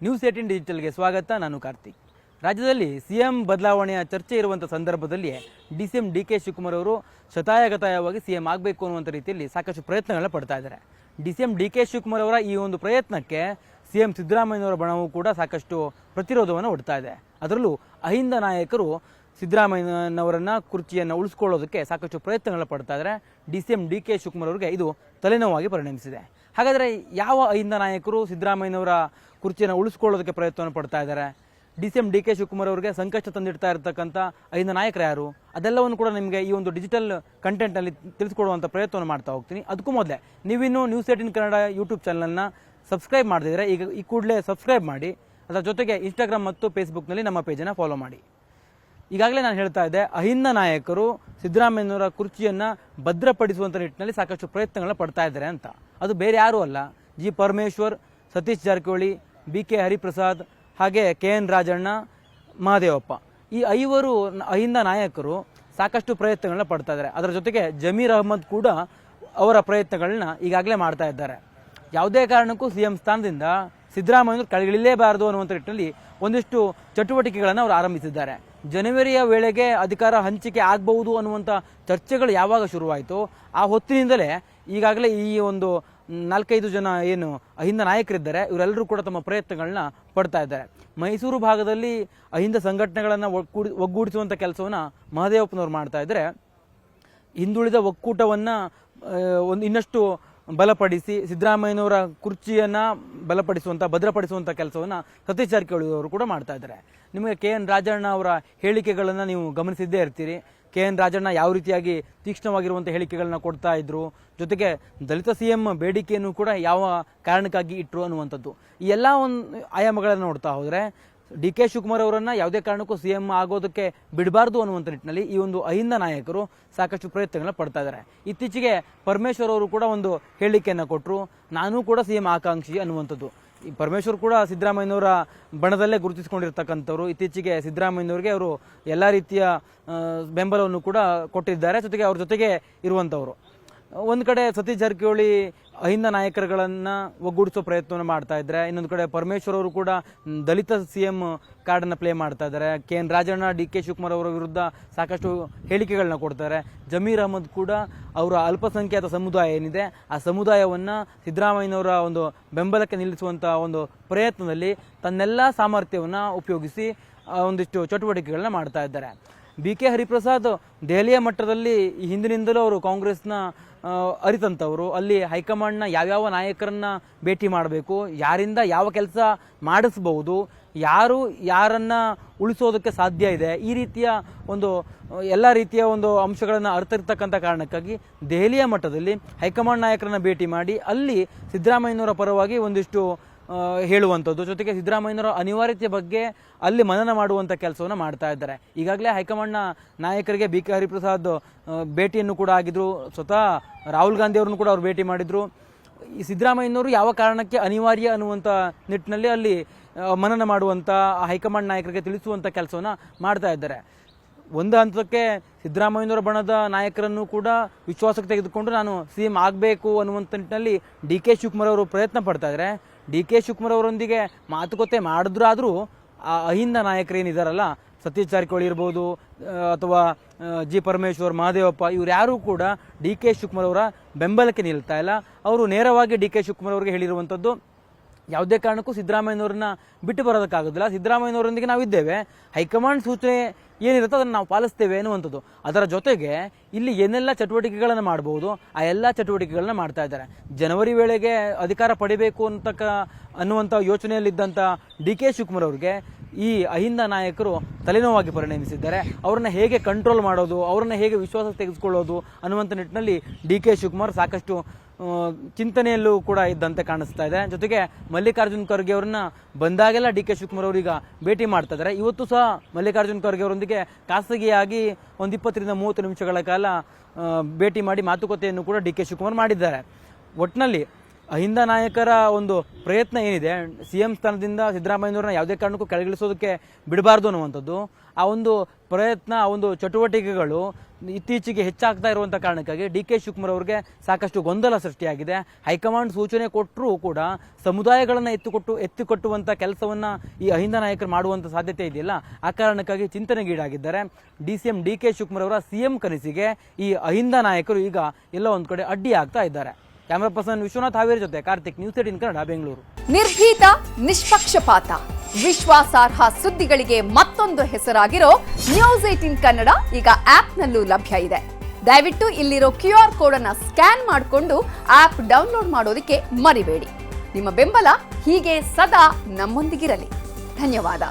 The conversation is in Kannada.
ನ್ಯೂಸ್ 18 ಡಿಜಿಟಲ್ಗೆ ಸ್ವಾಗತ. ನಾನು ಕಾರ್ತಿಕ್. ರಾಜ್ಯದಲ್ಲಿ ಸಿಎಂ ಬದಲಾವಣೆಯ ಚರ್ಚೆ ಇರುವಂಥ ಸಂದರ್ಭದಲ್ಲಿ ಡಿಸಿಎಂ ಡಿ.ಕೆ. ಶಿವಕುಮಾರ್ ಅವರು ಶತಾಯಗತಾಯವಾಗಿ ಸಿಎಂ ಆಗಬೇಕು ಅನ್ನುವಂಥ ರೀತಿಯಲ್ಲಿ ಸಾಕಷ್ಟು ಪ್ರಯತ್ನಗಳನ್ನ ಪಡ್ತಾ ಇದ್ದಾರೆ. ಡಿಸಿಎಂ ಡಿ.ಕೆ. ಶಿವಕುಮಾರ್ ಅವರ ಈ ಒಂದು ಪ್ರಯತ್ನಕ್ಕೆ ಸಿಎಂ ಸಿದ್ದರಾಮಯ್ಯನವರ ಬಣವು ಕೂಡ ಸಾಕಷ್ಟು ಪ್ರತಿರೋಧವನ್ನು ಒಡ್ತಾ ಇದೆ. ಅದರಲ್ಲೂ ಅಹಿಂದ ನಾಯಕರು ಸಿದ್ದರಾಮಯ್ಯನವರನ್ನ ಕುರ್ಚಿಯನ್ನು ಉಳಿಸ್ಕೊಳ್ಳೋದಕ್ಕೆ ಸಾಕಷ್ಟು ಪ್ರಯತ್ನಗಳನ್ನ ಪಡ್ತಾ ಇದ್ದಾರೆ. ಡಿಸಿಎಂ ಡಿ.ಕೆ. ಶಿವಕುಮಾರ್ ಅವರಿಗೆ ಇದು ತಲೆನೋವಾಗಿ ಪರಿಣಮಿಸಿದೆ. ಹಾಗಾದರೆ ಯಾವ ಅಹಿಂದ ನಾಯಕರು ಸಿದ್ದರಾಮಯ್ಯನವರ ಕುರ್ಚಿಯನ್ನು ಉಳಿಸ್ಕೊಳ್ಳೋದಕ್ಕೆ ಪ್ರಯತ್ನವನ್ನು ಪಡ್ತಾ ಇದ್ದಾರೆ? ಡಿಸಿಎಂ ಡಿ.ಕೆ. ಶಿವಕುಮಾರ್ ಅವರಿಗೆ ಸಂಕಷ್ಟ ತಂದಿಡ್ತಾ ಇರತಕ್ಕಂಥ ಅಹಿಂದ ನಾಯಕರು ಯಾರು? ಅದೆಲ್ಲವನ್ನು ಕೂಡ ನಿಮಗೆ ಈ ಒಂದು ಡಿಜಿಟಲ್ ಕಂಟೆಂಟ್ನಲ್ಲಿ ತಿಳಿಸ್ಕೊಡುವಂಥ ಪ್ರಯತ್ನವನ್ನು ಮಾಡ್ತಾ ಹೋಗ್ತೀನಿ. ಅದಕ್ಕೂ ಮೊದಲೇ ನೀವಿನ್ನೂ ನ್ಯೂಸ್ 18 ಕನ್ನಡ ಯೂಟ್ಯೂಬ್ ಚಾನಲ್ನ ಸಬ್ಸ್ಕ್ರೈಬ್ ಮಾಡದಿದ್ದರೆ ಈಗ ಈ ಕೂಡಲೇ ಸಬ್ಸ್ಕ್ರೈಬ್ ಮಾಡಿ. ಅದರ ಜೊತೆಗೆ ಇನ್ಸ್ಟಾಗ್ರಾಮ್ ಮತ್ತು ಫೇಸ್ಬುಕ್ನಲ್ಲಿ ನಮ್ಮ ಪೇಜನ್ನು ಫಾಲೋ ಮಾಡಿ. ಈಗಾಗಲೇ ನಾನು ಹೇಳ್ತಾ ಇದ್ದೆ, ಅಹಿಂದ ನಾಯಕರು ಸಿದ್ದರಾಮಯ್ಯನವರ ಕುರ್ಚಿಯನ್ನು ಭದ್ರಪಡಿಸುವಂಥ ನಿಟ್ಟಿನಲ್ಲಿ ಸಾಕಷ್ಟು ಪ್ರಯತ್ನಗಳನ್ನ ಪಡ್ತಾ ಇದ್ದಾರೆ ಅಂತ. ಅದು ಬೇರೆ ಯಾರೂ ಅಲ್ಲ, ಜಿ ಪರಮೇಶ್ವರ್, ಸತೀಶ್ ಜಾರಕಿಹೊಳಿ, ಬಿ.ಕೆ. ಹರಿಪ್ರಸಾದ್, ಹಾಗೆ ಕೆ.ಎನ್. ರಾಜಣ್ಣ, ಮಹದೇವಪ್ಪ, ಈ 5 ಅಹಿಂದ ನಾಯಕರು ಸಾಕಷ್ಟು ಪ್ರಯತ್ನಗಳನ್ನ ಪಡ್ತಾ ಇದ್ದಾರೆ. ಅದರ ಜೊತೆಗೆ ಜಮೀರ್ ಅಹ್ಮದ್ ಕೂಡ ಅವರ ಪ್ರಯತ್ನಗಳನ್ನ ಈಗಾಗಲೇ ಮಾಡ್ತಾ ಇದ್ದಾರೆ. ಯಾವುದೇ ಕಾರಣಕ್ಕೂ ಸಿಎಂ ಸ್ಥಾನದಿಂದ ಸಿದ್ದರಾಮಯ್ಯನವರು ಕೆಳಗಿಳಿಲೇಬಾರದು ಅನ್ನುವಂಥ ನಿಟ್ಟಿನಲ್ಲಿ ಒಂದಿಷ್ಟು ಚಟುವಟಿಕೆಗಳನ್ನು ಅವರು ಆರಂಭಿಸಿದ್ದಾರೆ. ಜನವರಿಯ ವೇಳೆಗೆ ಅಧಿಕಾರ ಹಂಚಿಕೆ ಆಗಬಹುದು ಅನ್ನುವಂಥ ಚರ್ಚೆಗಳು ಯಾವಾಗ ಶುರುವಾಯಿತು ಆ ಹೊತ್ತಿನಿಂದಲೇ ಈಗಾಗಲೇ ಈ ಒಂದು 4-5 ಜನ ಏನು ಅಹಿಂದ ನಾಯಕರಿದ್ದಾರೆ ಇವರೆಲ್ಲರೂ ಕೂಡ ತಮ್ಮ ಪ್ರಯತ್ನಗಳನ್ನ ಪಡ್ತಾ ಇದ್ದಾರೆ. ಮೈಸೂರು ಭಾಗದಲ್ಲಿ ಅಹಿಂದ ಸಂಘಟನೆಗಳನ್ನು ಒಗ್ಗೂಡಿಸುವಂಥ ಕೆಲಸವನ್ನು ಮಹದೇವಪ್ಪನವ್ರು ಮಾಡ್ತಾ ಇದ್ದಾರೆ. ಹಿಂದುಳಿದ ಒಕ್ಕೂಟವನ್ನು ಇನ್ನಷ್ಟು ಬಲಪಡಿಸಿ ಸಿದ್ದರಾಮಯ್ಯನವರ ಕುರ್ಚಿಯನ್ನು ಭದ್ರಪಡಿಸುವಂಥ ಕೆಲಸವನ್ನು ಸತೀಶ್ ಜಾರಕಿಹೊಳಿ ಅವರು ಕೂಡ ಮಾಡ್ತಾ ಇದ್ದಾರೆ. ನಿಮಗೆ ಕೆ.ಎನ್. ರಾಜಣ್ಣ ಅವರ ಹೇಳಿಕೆಗಳನ್ನು ನೀವು ಗಮನಿಸಿದ್ದೇ ಇರ್ತೀರಿ. ಕೆ.ಎನ್. ರಾಜಣ್ಣ ಯಾವ ರೀತಿಯಾಗಿ ತೀಕ್ಷ್ಣವಾಗಿರುವಂಥ ಹೇಳಿಕೆಗಳನ್ನ ಕೊಡ್ತಾ ಇದ್ರು, ಜೊತೆಗೆ ದಲಿತ ಸಿಎಂ ಬೇಡಿಕೆಯನ್ನು ಕೂಡ ಯಾವ ಕಾರಣಕ್ಕಾಗಿ ಇಟ್ಟರು ಅನ್ನುವಂಥದ್ದು, ಈ ಎಲ್ಲ ಒಂದು ಆಯಾಮಗಳನ್ನು ನೋಡ್ತಾ ಹೋದರೆ ಡಿ.ಕೆ. ಶಿವಕುಮಾರ್ ಅವರನ್ನು ಯಾವುದೇ ಕಾರಣಕ್ಕೂ ಸಿಎಂ ಆಗೋದಕ್ಕೆ ಬಿಡಬಾರ್ದು ಅನ್ನುವಂಥ ನಿಟ್ಟಿನಲ್ಲಿ ಈ ಒಂದು ಅಹಿಂದ ನಾಯಕರು ಸಾಕಷ್ಟು ಪ್ರಯತ್ನಗಳನ್ನ ಪಡ್ತಾ ಇದ್ದಾರೆ. ಇತ್ತೀಚೆಗೆ ಪರಮೇಶ್ವರ್ ಅವರು ಕೂಡ ಒಂದು ಹೇಳಿಕೆಯನ್ನು ಕೊಟ್ಟರು, ನಾನೂ ಕೂಡ ಸಿಎಂ ಆಕಾಂಕ್ಷಿ ಅನ್ನುವಂಥದ್ದು. ಈ ಪರಮೇಶ್ವರ್ ಕೂಡ ಸಿದ್ದರಾಮಯ್ಯನವರ ಬಣದಲ್ಲೇ ಗುರುತಿಸಿಕೊಂಡಿರ್ತಕ್ಕಂಥವ್ರು. ಇತ್ತೀಚೆಗೆ ಸಿದ್ದರಾಮಯ್ಯನವರಿಗೆ ಅವರು ಎಲ್ಲ ರೀತಿಯ ಬೆಂಬಲವನ್ನು ಕೂಡ ಕೊಟ್ಟಿದ್ದಾರೆ. ಜೊತೆಗೆ ಅವ್ರ ಜೊತೆಗೆ ಇರುವಂಥವ್ರು. ಒಂದು ಕಡೆ ಸತೀಶ್ ಜಾರಕಿಹೊಳಿ ಅಹಿಂದ ನಾಯಕರುಗಳನ್ನು ಒಗ್ಗೂಡಿಸೋ ಪ್ರಯತ್ನವನ್ನು ಮಾಡ್ತಾ ಇದ್ದಾರೆ. ಇನ್ನೊಂದು ಕಡೆ ಪರಮೇಶ್ವರ್ ಅವರು ಕೂಡ ದಲಿತ ಸಿಎಂ ಕಾರ್ಡನ್ನು ಪ್ಲೇ ಮಾಡ್ತಾ ಇದ್ದಾರೆ. ಕೆ.ಎನ್. ರಾಜಣ್ಣ ಡಿ.ಕೆ. ಶಿವಕುಮಾರ್ ಅವರ ವಿರುದ್ಧ ಸಾಕಷ್ಟು ಹೇಳಿಕೆಗಳನ್ನ ಕೊಡ್ತಾರೆ. ಜಮೀರ್ ಅಹ್ಮದ್ ಕೂಡ ಅವರ ಅಲ್ಪಸಂಖ್ಯಾತ ಸಮುದಾಯ ಏನಿದೆ ಆ ಸಮುದಾಯವನ್ನು ಸಿದ್ದರಾಮಯ್ಯನವರ ಒಂದು ಬೆಂಬಲಕ್ಕೆ ನಿಲ್ಲಿಸುವಂಥ ಒಂದು ಪ್ರಯತ್ನದಲ್ಲಿ ತನ್ನೆಲ್ಲ ಸಾಮರ್ಥ್ಯವನ್ನು ಉಪಯೋಗಿಸಿ ಒಂದಿಷ್ಟು ಚಟುವಟಿಕೆಗಳನ್ನ ಮಾಡ್ತಾ ಇದ್ದಾರೆ. ಬಿ.ಕೆ. ಹರಿಪ್ರಸಾದ್ ದೆಹಲಿಯ ಮಟ್ಟದಲ್ಲಿ ಹಿಂದಿನಿಂದಲೂ ಅವರು ಕಾಂಗ್ರೆಸ್ನ ಅರಿತಂಥವರು. ಅಲ್ಲಿ ಹೈಕಮಾಂಡ್ನ ಯಾವ್ಯಾವ ನಾಯಕರನ್ನ ಭೇಟಿ ಮಾಡಬೇಕು, ಯಾರಿಂದ ಯಾವ ಕೆಲಸ ಮಾಡಿಸ್ಬಹುದು, ಯಾರು ಯಾರನ್ನ ಉಳಿಸೋದಕ್ಕೆ ಸಾಧ್ಯ ಇದೆ, ಈ ರೀತಿಯ ಒಂದು ಎಲ್ಲ ರೀತಿಯ ಒಂದು ಅಂಶಗಳನ್ನು ಅರ್ಥಿರ್ತಕ್ಕಂಥ ಕಾರಣಕ್ಕಾಗಿ ದೆಹಲಿಯ ಮಟ್ಟದಲ್ಲಿ ಹೈಕಮಾಂಡ್ ನಾಯಕರನ್ನ ಭೇಟಿ ಮಾಡಿ ಅಲ್ಲಿ ಸಿದ್ದರಾಮಯ್ಯನವರ ಪರವಾಗಿ ಒಂದಿಷ್ಟು ಹೇಳುವಂಥದ್ದು, ಜೊತೆಗೆ ಸಿದ್ದರಾಮಯ್ಯನವರ ಅನಿವಾರ್ಯತೆ ಬಗ್ಗೆ ಅಲ್ಲಿ ಮನನ ಮಾಡುವಂಥ ಕೆಲಸವನ್ನು ಮಾಡ್ತಾ ಇದ್ದಾರೆ. ಈಗಾಗಲೇ ಹೈಕಮಾಂಡ್ನ ನಾಯಕರಿಗೆ ಬಿ.ಕೆ. ಹರಿಪ್ರಸಾದ್ ಭೇಟಿಯನ್ನು ಕೂಡ ಆಗಿದ್ರು. ಸ್ವತಃ ರಾಹುಲ್ ಗಾಂಧಿ ಅವ್ರನ್ನು ಕೂಡ ಅವ್ರು ಭೇಟಿ ಮಾಡಿದ್ರು. ಈ ಸಿದ್ದರಾಮಯ್ಯನವರು ಯಾವ ಕಾರಣಕ್ಕೆ ಅನಿವಾರ್ಯ ಅನ್ನುವಂಥ ನಿಟ್ಟಿನಲ್ಲಿ ಅಲ್ಲಿ ಮನನ ಮಾಡುವಂಥ ಹೈಕಮಾಂಡ್ ನಾಯಕರಿಗೆ ತಿಳಿಸುವಂಥ ಕೆಲಸವನ್ನು ಮಾಡ್ತಾ ಇದ್ದಾರೆ. ಒಂದು ಹಂತಕ್ಕೆ ಸಿದ್ದರಾಮಯ್ಯನವರ ಬಣದ ನಾಯಕರನ್ನು ಕೂಡ ವಿಶ್ವಾಸಕ್ಕೆ ತೆಗೆದುಕೊಂಡು ನಾನು ಸಿಎಂ ಆಗಬೇಕು ಅನ್ನುವಂಥ ನಿಟ್ಟಿನಲ್ಲಿ ಡಿ.ಕೆ. ಶಿವಕುಮಾರ್ ಅವರು ಪ್ರಯತ್ನ ಪಡ್ತಾ ಇದ್ದಾರೆ. ಡಿ.ಕೆ. ಶಿವಕುಮಾರ್ ಅವರೊಂದಿಗೆ ಮಾತುಕತೆ ಮಾಡಿದ್ರಾದರೂ ಆ ಅಹಿಂದ ನಾಯಕರೇನಿದ್ದಾರಲ್ಲ, ಸತೀಶ್ ಜಾರಕಿಹೊಳಿ ಇರ್ಬೋದು ಅಥವಾ ಜಿ ಪರಮೇಶ್ವರ್, ಮಹದೇವಪ್ಪ, ಇವ್ರು ಯಾರೂ ಕೂಡ ಡಿ.ಕೆ. ಶಿವಕುಮಾರ್ ಅವರ ಬೆಂಬಲಕ್ಕೆ ನಿಲ್ತಾ ಇಲ್ಲ. ಅವರು ನೇರವಾಗಿ ಡಿ.ಕೆ. ಶಿವಕುಮಾರ್ ಅವರಿಗೆ ಹೇಳಿರುವಂಥದ್ದು, ಯಾವುದೇ ಕಾರಣಕ್ಕೂ ಸಿದ್ದರಾಮಯ್ಯನವ್ರನ್ನ ಬಿಟ್ಟು ಬರೋದಕ್ಕಾಗೋದಿಲ್ಲ, ಸಿದ್ದರಾಮಯ್ಯನವರೊಂದಿಗೆ ನಾವಿದ್ದೇವೆ, ಹೈಕಮಾಂಡ್ ಸೂಚನೆ ಏನಿರುತ್ತೋ ಅದನ್ನು ನಾವು ಪಾಲಿಸ್ತೇವೆ ಅನ್ನುವಂಥದ್ದು. ಅದರ ಜೊತೆಗೆ ಇಲ್ಲಿ ಏನೆಲ್ಲ ಚಟುವಟಿಕೆಗಳನ್ನು ಮಾಡಬಹುದು ಆ ಎಲ್ಲ ಚಟುವಟಿಕೆಗಳನ್ನ ಮಾಡ್ತಾ ಇದ್ದಾರೆ. ಜನವರಿ ವೇಳೆಗೆ ಅಧಿಕಾರ ಪಡಿಬೇಕು ಅನ್ನುವಂಥ ಯೋಚನೆಯಲ್ಲಿದ್ದಂಥ ಡಿ.ಕೆ. ಶಿವಕುಮಾರ್ ಅವರಿಗೆ ಈ ಅಹಿಂದ ನಾಯಕರು ತಲೆನೋವಾಗಿ ಪರಿಣಮಿಸಿದ್ದಾರೆ. ಅವ್ರನ್ನ ಹೇಗೆ ಕಂಟ್ರೋಲ್ ಮಾಡೋದು, ಅವ್ರನ್ನ ಹೇಗೆ ವಿಶ್ವಾಸಕ್ಕೆ ತೆಗೆದುಕೊಳ್ಳೋದು ಅನ್ನುವಂಥ ನಿಟ್ಟಿನಲ್ಲಿ ಡಿ.ಕೆ. ಶಿವಕುಮಾರ್ ಸಾಕಷ್ಟು ಚಿಂತನೆಯಲ್ಲೂ ಕೂಡ ಇದ್ದಂತೆ ಕಾಣಿಸ್ತಾ ಇದೆ. ಜೊತೆಗೆ ಮಲ್ಲಿಕಾರ್ಜುನ್ ಖರ್ಗೆ ಅವ್ರನ್ನ ಬಂದಾಗೆಲ್ಲ ಡಿ.ಕೆ. ಶಿವಕುಮಾರ್ ಅವರೀಗ ಭೇಟಿ ಮಾಡ್ತಾ ಇದ್ದಾರೆ. ಇವತ್ತು ಸಹ ಮಲ್ಲಿಕಾರ್ಜುನ್ ಖರ್ಗೆ ಅವರೊಂದಿಗೆ ಖಾಸಗಿಯಾಗಿ ಒಂದು 20-30 ನಿಮಿಷಗಳ ಕಾಲ ಭೇಟಿ ಮಾಡಿ ಮಾತುಕತೆಯನ್ನು ಕೂಡ ಡಿ.ಕೆ. ಶಿವಕುಮಾರ್ ಮಾಡಿದ್ದಾರೆ. ಒಟ್ಟಿನಲ್ಲಿ ಅಹಿಂದ ನಾಯಕರ ಒಂದು ಪ್ರಯತ್ನ ಏನಿದೆ, CM ಸ್ಥಾನದಿಂದ ಸಿದ್ದರಾಮಯ್ಯನವ್ರನ್ನ ಯಾವುದೇ ಕಾರಣಕ್ಕೂ ಕೆಳಗಿಳಿಸೋದಕ್ಕೆ ಬಿಡಬಾರ್ದು ಅನ್ನುವಂಥದ್ದು, ಆ ಒಂದು ಪ್ರಯತ್ನ, ಆ ಒಂದು ಚಟುವಟಿಕೆಗಳು ಇತ್ತೀಚೆಗೆ ಹೆಚ್ಚಾಗ್ತಾ ಇರುವಂಥ ಕಾರಣಕ್ಕಾಗಿ DK ಶಿವಕುಮಾರ್ ಅವರಿಗೆ ಸಾಕಷ್ಟು ಗೊಂದಲ ಸೃಷ್ಟಿಯಾಗಿದೆ. ಹೈಕಮಾಂಡ್ ಸೂಚನೆ ಕೊಟ್ಟರೂ ಕೂಡ ಸಮುದಾಯಗಳನ್ನು ಎತ್ತಿಕೊಟ್ಟುವಂಥ ಕೆಲಸವನ್ನು ಈ ಅಹಿಂದ ನಾಯಕರು ಮಾಡುವಂಥ ಸಾಧ್ಯತೆ ಇದೆಯಲ್ಲ, ಆ ಕಾರಣಕ್ಕಾಗಿ ಚಿಂತನೆಗೀಡಾಗಿದ್ದಾರೆ. CM DK ಶಿವಕುಮಾರ್ ಅವರ CM ಕನಸಿಗೆ ಈ ಅಹಿಂದ ನಾಯಕರು ಈಗ ಎಲ್ಲ ಒಂದು ಕಡೆ ಅಡ್ಡಿ ಆಗ್ತಾ ಇದ್ದಾರೆ. ಕ್ಯಾಮರಾ ಪರ್ಸನ್ ವಿಶ್ವನಾಥ್ ಹಾವೇರಿ ಜೊತೆ ಕಾರ್ತಿಕ್, News18 ಕನ್ನಡ, ಬೆಂಗಳೂರು. ನಿರ್ಭೀತ, ನಿಷ್ಪಕ್ಷಪಾತ, ವಿಶ್ವಾಸಾರ್ಹ ಸುದ್ದಿಗಳಿಗೆ ಮತ್ತೊಂದು ಹೆಸರಾಗಿರೋ News18 ಕನ್ನಡ ಈಗ ಆಪ್ನಲ್ಲೂ ಲಭ್ಯ ಇದೆ. ದಯವಿಟ್ಟು ಇಲ್ಲಿರೋ QR ಕೋಡ್ ಅನ್ನ ಸ್ಕ್ಯಾನ್ ಮಾಡಿಕೊಂಡು ಆಪ್ ಡೌನ್ಲೋಡ್ ಮಾಡೋದಕ್ಕೆ ಮರಿಬೇಡಿ. ನಿಮ್ಮ ಬೆಂಬಲ ಹೀಗೆ ಸದಾ ನಮ್ಮೊಂದಿಗಿರಲಿ. ಧನ್ಯವಾದ.